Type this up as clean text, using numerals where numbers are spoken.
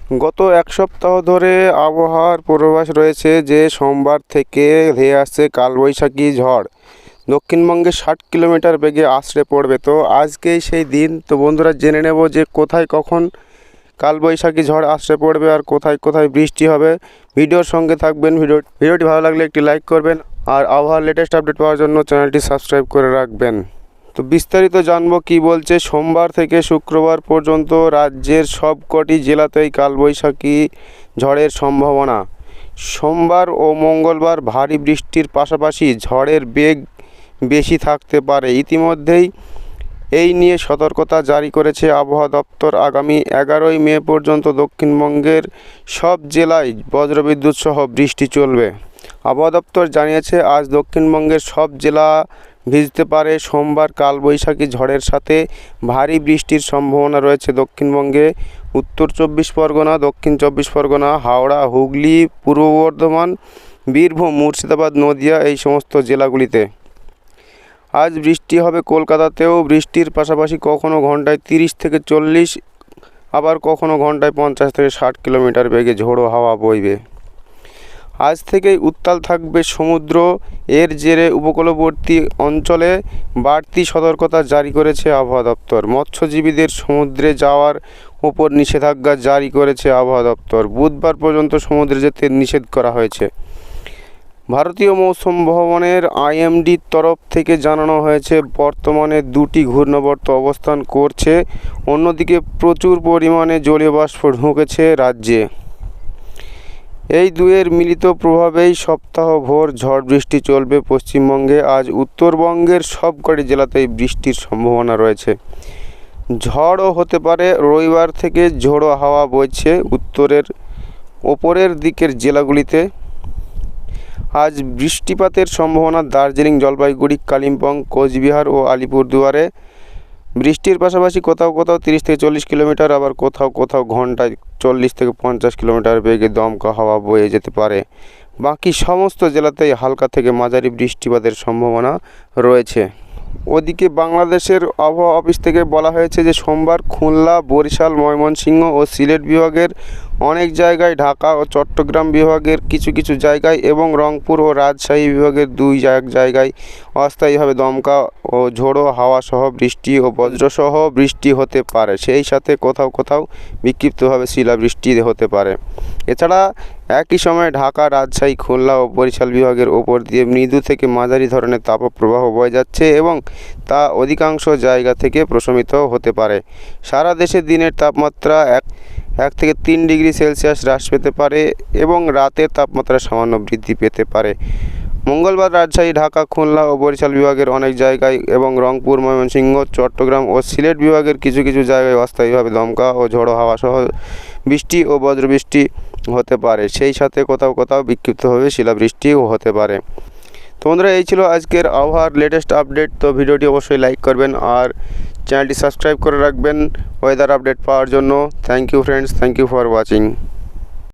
গত এক সপ্তাহ ধরে আবহাওয়ার পূর্বাভাস রয়েছে যে সোমবার থেকে ধেয়ে আসছে কালবৈশাখী ঝড় দক্ষিণবঙ্গে 60 কিলোমিটার বেগে আছড়ে পড়বে। তো আজকেই সেই দিন। তো বন্ধুরা, জেনে নেব যে কোথায় কখন কালবৈশাখী ঝড় আছড়ে পড়বে আর কোথায় কোথায় বৃষ্টি হবে। ভিডিওর সঙ্গে থাকবেন। ভিডিওটি ভালো লাগলে একটি লাইক করবেন আর আবহাওয়ার লেটেস্ট আপডেট পাওয়ার জন্য চ্যানেলটি সাবস্ক্রাইব করে রাখবেন। তো বিস্তারিত জানবো কি বলছে। সোমবার থেকে শুক্রবার পর্যন্ত রাজ্যের সবকটি জেলাতেই কালবৈশাখী ঝড়ের সম্ভাবনা। সোমবার ও মঙ্গলবার ভারী বৃষ্টির পাশাপাশি ঝড়ের বেগ বেশি থাকতে পারে। ইতিমধ্যেই এই নিয়ে সতর্কতা জারি করেছে আবহাওয়া দপ্তর। আগামী 11ই মে পর্যন্ত দক্ষিণবঙ্গের সব জেলায় বজ্রবিদ্যুৎ সহ বৃষ্টি চলবে। আবহাওয়া দপ্তর জানিয়েছে আজ দক্ষিণবঙ্গের সব জেলা ভিজতে পারে। সোমবার কালবৈশাখী ঝড়ের সাথে ভারী বৃষ্টির সম্ভাবনা রয়েছে দক্ষিণবঙ্গে উত্তর 24 পরগনা, দক্ষিণ 24 পরগনা, হাওড়া, হুগলি, পূর্ব বর্ধমান, বীরভূম, মুর্শিদাবাদ, নদিয়া এই সমস্ত জেলাগুলিতে। আজ বৃষ্টি হবে কলকাতাতেও। বৃষ্টির পাশাপাশি কখনো ঘন্টায় 30 থেকে 40, আবার কখনো ঘন্টায় 50 থেকে 60 কিলোমিটার বেগে ঝোড়ো হাওয়া বইবে। আজ থেকেই উত্তাল থাকবে সমুদ্র। এর জেরে উপকূলবর্তী অঞ্চলে বাড়তি সতর্কতা জারি করেছে আবহাওয়া দপ্তর। মৎস্যজীবীদের সমুদ্রে যাওয়ার ওপর নিষেধাজ্ঞা জারি করেছে আবহাওয়া দপ্তর। বুধবার পর্যন্ত সমুদ্রে যেতে নিষেধ করা হয়েছে। ভারতীয় মৌসুম ভবনের আইএমডির তরফ থেকে জানানো হয়েছে বর্তমানে দুটি ঘূর্ণাবর্ত অবস্থান করছে। অন্যদিকে প্রচুর পরিমাণে জলীয় বাষ্প ঢুকেছে রাজ্যে। এই দুয়ের মিলিত প্রভাবেই সপ্তাহভর ঝড় বৃষ্টি চলবে পশ্চিমবঙ্গে। আজ উত্তরবঙ্গের সবকটি জেলাতেই বৃষ্টির সম্ভাবনা রয়েছে। ঝড়ও হতে পারে। রবিবার থেকে ঝোড়ো হাওয়া বইছে উত্তরের ওপরের দিকের জেলাগুলিতে। আজ বৃষ্টিপাতের সম্ভাবনা দার্জিলিং, জলপাইগুড়ি, কালিম্পং, কোচবিহার ও আলিপুরদুয়ারে। বৃষ্টির পাশাপাশি কোথাও কোথাও 30 থেকে 40 কিলোমিটার, আবার কোথাও কোথাও ঘন্টায় 40 থেকে 50 কিলোমিটার বেগে দমকা হাওয়া বয়ে যেতে পারে। বাকি সমস্ত জেলাতেই হালকা থেকে মাঝারি বৃষ্টিপাতের সম্ভাবনা রয়েছে। ওদিকে বাংলাদেশের আবহাওয়া অফিস থেকে বলা হয়েছে যে সোমবার খুলনা, বরিশাল, ময়মনসিংহ ও সিলেট বিভাগের অনেক জায়গায়, ঢাকা ও চট্টগ্রাম বিভাগের কিছু কিছু জায়গায় এবং রংপুর ও রাজশাহী বিভাগের 2 জায়গায় অস্থায়ীভাবে দমকা ও ঝোড়ো হাওয়া সহ বৃষ্টি ও বজ্রসহ বৃষ্টি হতে পারে। সেই সাথে কোথাও কোথাও বিক্ষিপ্তভাবে শিলাবৃষ্টি হতে পারে। এছাড়া একই সময়ে ঢাকা, রাজশাহী, খুলনা ও বরিশাল বিভাগের ওপর দিয়ে মৃদু থেকে মাঝারি ধরনের তাপপ্রবাহ বয়ে যাচ্ছে এবং তা অধিকাংশ জায়গা থেকে প্রশমিত হতে পারে। সারা দেশে দিনের তাপমাত্রা 1 থেকে 3 ডিগ্রি সেলসিয়াস হ্রাস পেতে পারে এবং রাতের তাপমাত্রা সামান্য বৃদ্ধি পেতে পারে। মঙ্গলবার রাজশাহী, ঢাকা, খুলনা ও বরিশাল বিভাগের অনেক জায়গায় এবং রংপুর, ময়মনসিংহ, চট্টগ্রাম ও সিলেট বিভাগের কিছু কিছু জায়গায় অস্থায়ীভাবে দমকা ও ঝোড়ো হাওয়া সহ বৃষ্টি ও বজ্রবৃষ্টি হতে পারে। সেই সাথে কোথাও কোথাও বিক্ষিপ্তভাবে শিলাবৃষ্টিও হতে পারে। তো বন্ধুরা, এই ছিল আজকের আবহাওয়ার লেটেস্ট আপডেট। তো ভিডিওটি অবশ্যই লাইক করবেন আর চ্যানেলটি সাবস্ক্রাইব করে রাখবেন ওয়েদার আপডেট পাওয়ার জন্য। Thank you friends, thank you for watching.